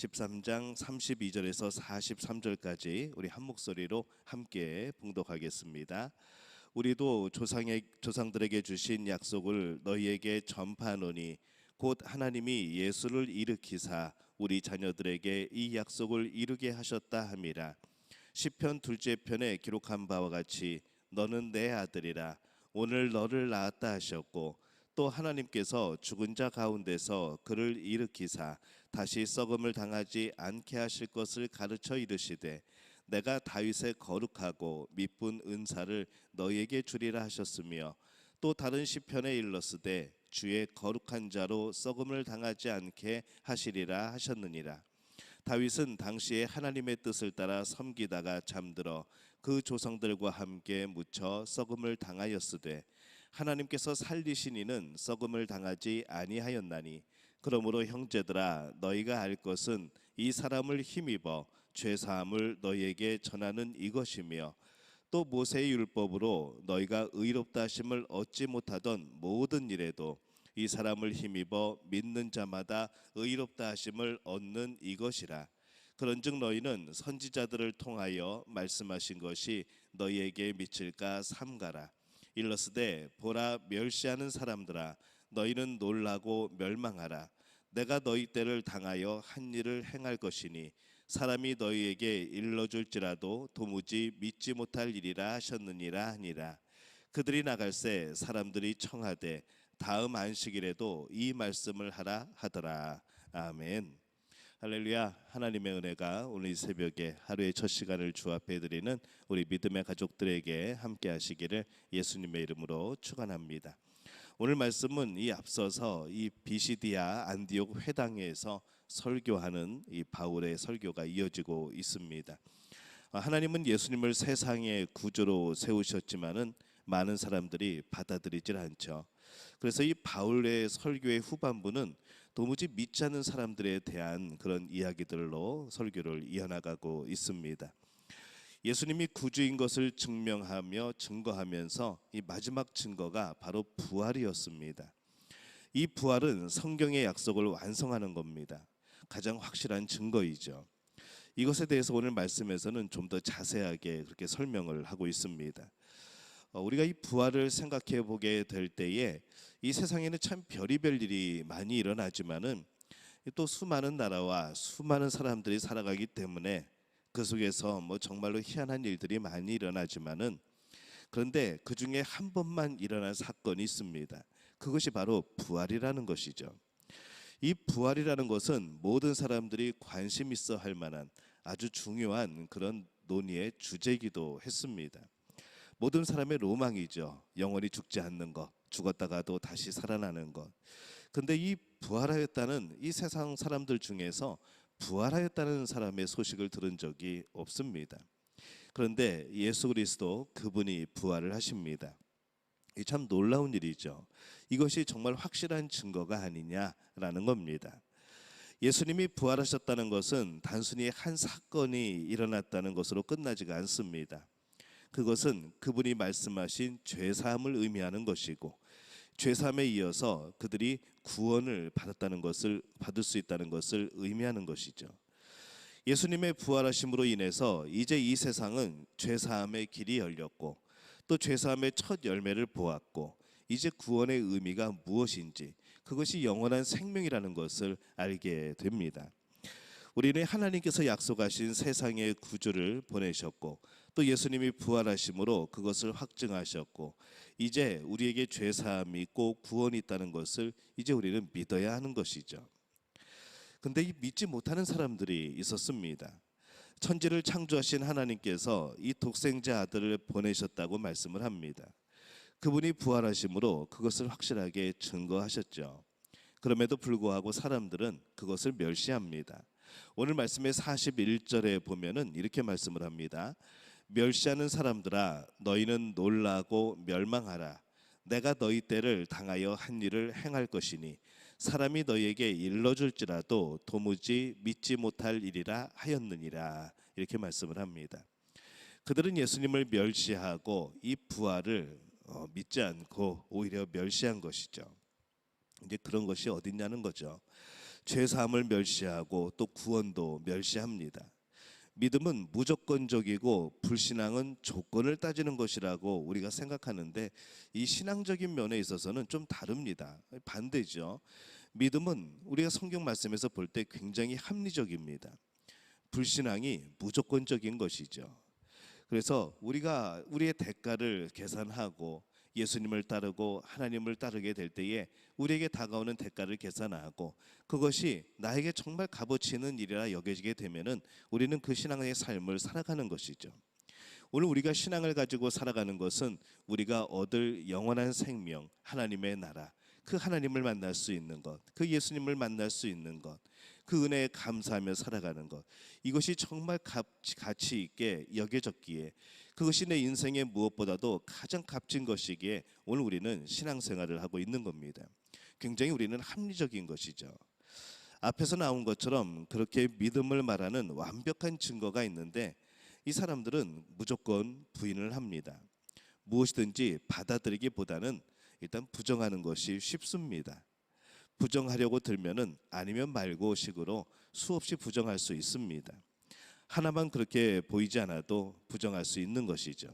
13장 32절에서 43절까지 우리 한 목소리로 함께 봉독하겠습니다. 우리도 조상들에게 주신 약속을 너희에게 전파하노니 곧 하나님이 예수를 일으키사 우리 자녀들에게 이 약속을 이루게 하셨다 함이라. 시편 둘째 편에 기록한 바와 같이 너는 내 아들이라 오늘 너를 낳았다 하셨고, 또 하나님께서 죽은 자 가운데서 그를 일으키사 다시 썩음을 당하지 않게 하실 것을 가르쳐 이르시되 내가 다윗의 거룩하고 미쁜 은사를 너희에게 주리라 하셨으며, 또 다른 시편에 일렀으되 주의 거룩한 자로 썩음을 당하지 않게 하시리라 하셨느니라. 다윗은 당시에 하나님의 뜻을 따라 섬기다가 잠들어 그 조상들과 함께 묻혀 썩음을 당하였으되 하나님께서 살리신 이는 썩음을 당하지 아니하였나니, 그러므로 형제들아 너희가 알 것은 이 사람을 힘입어 죄사함을 너희에게 전하는 이것이며, 또 모세의 율법으로 너희가 의롭다 하심을 얻지 못하던 모든 일에도 이 사람을 힘입어 믿는 자마다 의롭다 하심을 얻는 이것이라. 그런즉 너희는 선지자들을 통하여 말씀하신 것이 너희에게 미칠까 삼가라. 일러스되 보라, 멸시하는 사람들아 너희는 놀라고 멸망하라. 내가 너희 때를 당하여 한 일을 행할 것이니 사람이 너희에게 일러줄지라도 도무지 믿지 못할 일이라 하셨느니라 하니라. 그들이 나갈새 사람들이 청하되 다음 안식일에도 이 말씀을 하라 하더라. 아멘. 할렐루야. 하나님의 은혜가 오늘 이 새벽에 하루의 첫 시간을 주 앞에 드리는 우리 믿음의 가족들에게 함께 하시기를 예수님의 이름으로 축원합니다. 오늘 말씀은 이 앞서서 이 비시디아 안디옥 회당에서 설교하는 이 바울의 설교가 이어지고 있습니다. 하나님은 예수님을 세상의 구주로 세우셨지만은 많은 사람들이 받아들이질 않죠. 그래서 이 바울의 설교의 후반부는 도무지 믿지 않는 사람들에 대한 그런 이야기들로 설교를 이어나가고 있습니다. 예수님이 구주인 것을 증명하며 증거하면서 이 마지막 증거가 바로 부활이었습니다. 이 부활은 성경의 약속을 완성하는 겁니다. 가장 확실한 증거이죠. 이것에 대해서 오늘 말씀에서는 좀 더 자세하게 그렇게 설명을 하고 있습니다. 우리가 이 부활을 생각해 보게 될 때에 이 세상에는 참 별의별 일이 많이 일어나지만은 또 수많은 나라와 수많은 사람들이 살아가기 때문에 그 속에서 정말로 희한한 일들이 많이 일어나지만은, 그런데 그 중에 한 번만 일어난 사건이 있습니다. 그것이 바로 부활이라는 것이죠. 이 부활이라는 것은 모든 사람들이 관심 있어 할 만한 아주 중요한 그런 논의의 주제이기도 했습니다. 모든 사람의 로망이죠. 영원히 죽지 않는 것, 죽었다가도 다시 살아나는 것. 근데 이 부활하였다는 이 세상 사람들 중에서 부활하였다는 사람의 소식을 들은 적이 없습니다. 그런데 예수 그리스도 그분이 부활을 하십니다. 이 참 놀라운 일이죠. 이것이 정말 확실한 증거가 아니냐라는 겁니다. 예수님이 부활하셨다는 것은 단순히 한 사건이 일어났다는 것으로 끝나지가 않습니다. 그것은 그분이 말씀하신 죄사함을 의미하는 것이고, 죄사함에 이어서 그들이 구원을 받을 수 있다는 것을 의미하는 것이죠. 예수님의 부활하심으로 인해서 이제 이 세상은 죄사함의 길이 열렸고, 또 죄사함의 첫 열매를 보았고, 이제 구원의 의미가 무엇인지, 그것이 영원한 생명이라는 것을 알게 됩니다. 우리는 하나님께서 약속하신 세상의 구주를 보내셨고, 또 예수님이 부활하심으로 그것을 확증하셨고, 이제 우리에게 죄사함이 있고 구원이 있다는 것을 이제 우리는 믿어야 하는 것이죠. 근데 이 믿지 못하는 사람들이 있었습니다. 천지를 창조하신 하나님께서 이 독생자 아들을 보내셨다고 말씀을 합니다. 그분이 부활하심으로 그것을 확실하게 증거하셨죠. 그럼에도 불구하고 사람들은 그것을 멸시합니다. 오늘 말씀의 41절에 보면은 이렇게 말씀을 합니다. 멸시하는 사람들아 너희는 놀라고 멸망하라. 내가 너희 때를 당하여 한 일을 행할 것이니 사람이 너희에게 일러줄지라도 도무지 믿지 못할 일이라 하였느니라. 이렇게 말씀을 합니다. 그들은 예수님을 멸시하고 이 부활을 믿지 않고 오히려 멸시한 것이죠. 이제 그런 것이 어딨냐는 거죠. 죄 사함을 멸시하고 또 구원도 멸시합니다. 믿음은 무조건적이고 불신앙은 조건을 따지는 것이라고 우리가 생각하는데, 이 신앙적인 면에 있어서는 좀 다릅니다. 반대죠. 믿음은 우리가 성경 말씀에서 볼 때 굉장히 합리적입니다. 불신앙이 무조건적인 것이죠. 그래서 우리가 우리의 대가를 계산하고 예수님을 따르고 하나님을 따르게 될 때에 우리에게 다가오는 대가를 계산하고 그것이 나에게 정말 값어치 있는 일이라 여겨지게 되면은 우리는 그 신앙의 삶을 살아가는 것이죠. 오늘 우리가 신앙을 가지고 살아가는 것은 우리가 얻을 영원한 생명, 하나님의 나라, 그 하나님을 만날 수 있는 것, 그 예수님을 만날 수 있는 것, 그 은혜에 감사하며 살아가는 것, 이것이 정말 가치 있게 여겨졌기에, 그것이 내 인생의 무엇보다도 가장 값진 것이기에 오늘 우리는 신앙생활을 하고 있는 겁니다. 굉장히 우리는 합리적인 것이죠. 앞에서 나온 것처럼 그렇게 믿음을 말하는 완벽한 증거가 있는데 이 사람들은 무조건 부인을 합니다. 무엇이든지 받아들이기보다는 일단 부정하는 것이 쉽습니다. 부정하려고 들면은 아니면 말고 식으로 수없이 부정할 수 있습니다. 하나만 그렇게 보이지 않아도 부정할 수 있는 것이죠.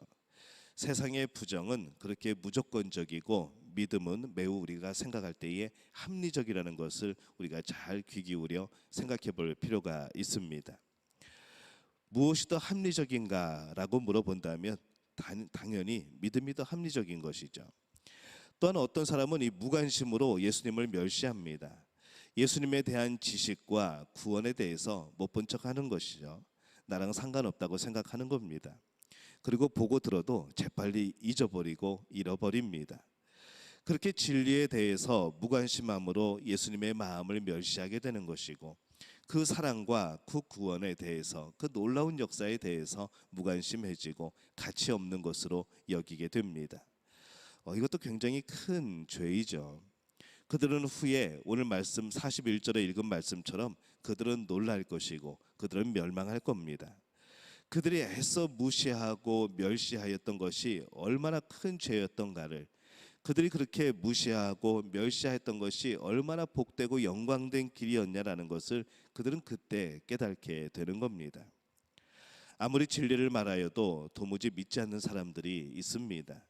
세상의 부정은 그렇게 무조건적이고 믿음은 매우 우리가 생각할 때에 합리적이라는 것을 우리가 잘 귀 기울여 생각해 볼 필요가 있습니다. 무엇이 더 합리적인가라고 물어본다면 당연히 믿음이 더 합리적인 것이죠. 또한 어떤 사람은 이 무관심으로 예수님을 멸시합니다. 예수님에 대한 지식과 구원에 대해서 못 본 척하는 것이죠. 나랑 상관없다고 생각하는 겁니다. 그리고 보고 들어도 재빨리 잊어버리고 잃어버립니다. 그렇게 진리에 대해서 무관심함으로 예수님의 마음을 멸시하게 되는 것이고, 그 사랑과 그 구원에 대해서, 그 놀라운 역사에 대해서 무관심해지고 가치 없는 것으로 여기게 됩니다. 이것도 굉장히 큰 죄이죠. 그들은 후에 오늘 말씀 41절에 읽은 말씀처럼 그들은 놀랄 것이고 그들은 멸망할 겁니다. 그들이 애써 무시하고 멸시하였던 것이 얼마나 큰 죄였던가를, 그들이 그렇게 무시하고 멸시했던 것이 얼마나 복되고 영광된 길이었냐라는 것을 그들은 그때 깨닫게 되는 겁니다. 아무리 진리를 말하여도 도무지 믿지 않는 사람들이 있습니다.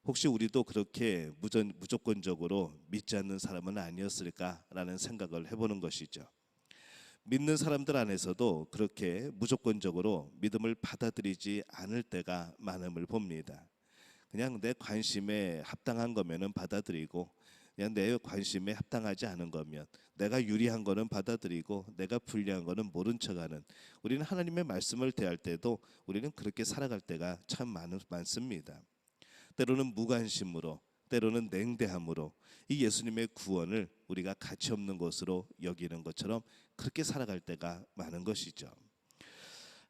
혹시 우리도 그렇게 무조건적으로 믿지 않는 사람은 아니었을까라는 생각을 해보는 것이죠. 믿는 사람들 안에서도 그렇게 무조건적으로 믿음을 받아들이지 않을 때가 많음을 봅니다. 그냥 내 관심에 합당한 거면은 받아들이고, 그냥 내 관심에 합당하지 않은 거면, 내가 유리한 거는 받아들이고 내가 불리한 거는 모른 척하는, 우리는 하나님의 말씀을 대할 때도 우리는 그렇게 살아갈 때가 참 많습니다. 때로는 무관심으로, 때로는 냉대함으로 이 예수님의 구원을 우리가 가치 없는 것으로 여기는 것처럼 그렇게 살아갈 때가 많은 것이죠.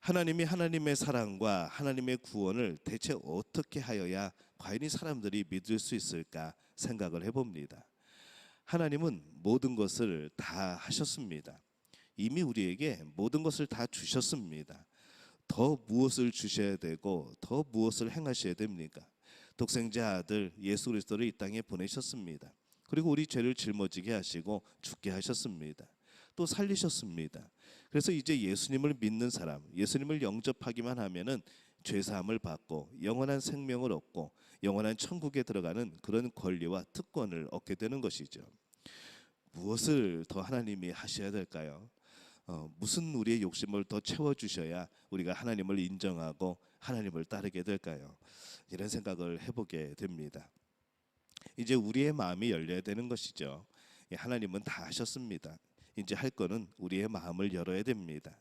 하나님이 하나님의 사랑과 하나님의 구원을 대체 어떻게 하여야 과연 이 사람들이 믿을 수 있을까 생각을 해봅니다. 하나님은 모든 것을 다 하셨습니다. 이미 우리에게 모든 것을 다 주셨습니다. 더 무엇을 주셔야 되고 더 무엇을 행하셔야 됩니까? 독생자 아들 예수 그리스도를 이 땅에 보내셨습니다. 그리고 우리 죄를 짊어지게 하시고 죽게 하셨습니다. 또 살리셨습니다. 그래서 이제 예수님을 믿는 사람, 예수님을 영접하기만 하면은 죄 사함을 받고 영원한 생명을 얻고 영원한 천국에 들어가는 그런 권리와 특권을 얻게 되는 것이죠. 무엇을 더 하나님이 하셔야 될까요? 무슨 우리의 욕심을 더 채워주셔야 우리가 하나님을 인정하고 하나님을 따르게 될까요? 이런 생각을 해보게 됩니다. 이제 우리의 마음이 열려야 되는 것이죠. 하나님은 다 하셨습니다. 이제 할 거는 우리의 마음을 열어야 됩니다.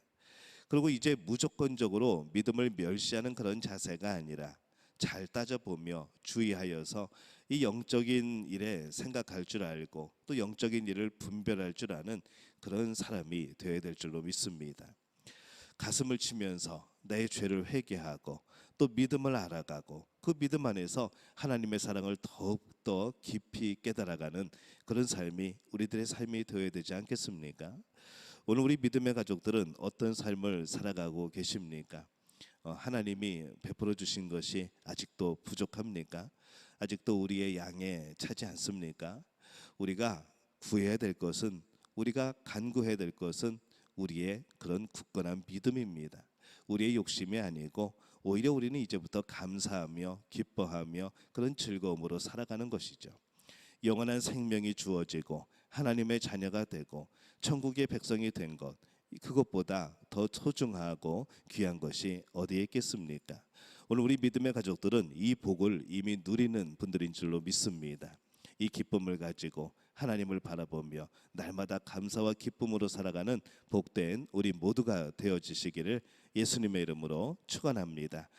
그리고 이제 무조건적으로 믿음을 멸시하는 그런 자세가 아니라 잘 따져보며 주의하여서 이 영적인 일에 생각할 줄 알고 또 영적인 일을 분별할 줄 아는 그런 사람이 되어야 될 줄로 믿습니다. 가슴을 치면서 내 죄를 회개하고 또 믿음을 알아가고 그 믿음 안에서 하나님의 사랑을 더욱더 깊이 깨달아가는 그런 삶이 우리들의 삶이 되어야 되지 않겠습니까? 오늘 우리 믿음의 가족들은 어떤 삶을 살아가고 계십니까? 하나님이 베풀어 주신 것이 아직도 부족합니까? 아직도 우리의 양에 차지 않습니까? 우리가 구해야 될 것은 우리가 간구해야 될 것은 우리의 그런 굳건한 믿음입니다. 우리의 욕심이 아니고 오히려 우리는 이제부터 감사하며 기뻐하며 그런 즐거움으로 살아가는 것이죠. 영원한 생명이 주어지고 하나님의 자녀가 되고 천국의 백성이 된 것, 그것보다 더 소중하고 귀한 것이 어디에 있겠습니까? 오늘 우리 믿음의 가족들은 이 복을 이미 누리는 분들인 줄로 믿습니다. 이 기쁨을 가지고 하나님을 바라보며 날마다 감사와 기쁨으로 살아가는 복된 우리 모두가 되어지시기를 예수님의 이름으로 축원합니다.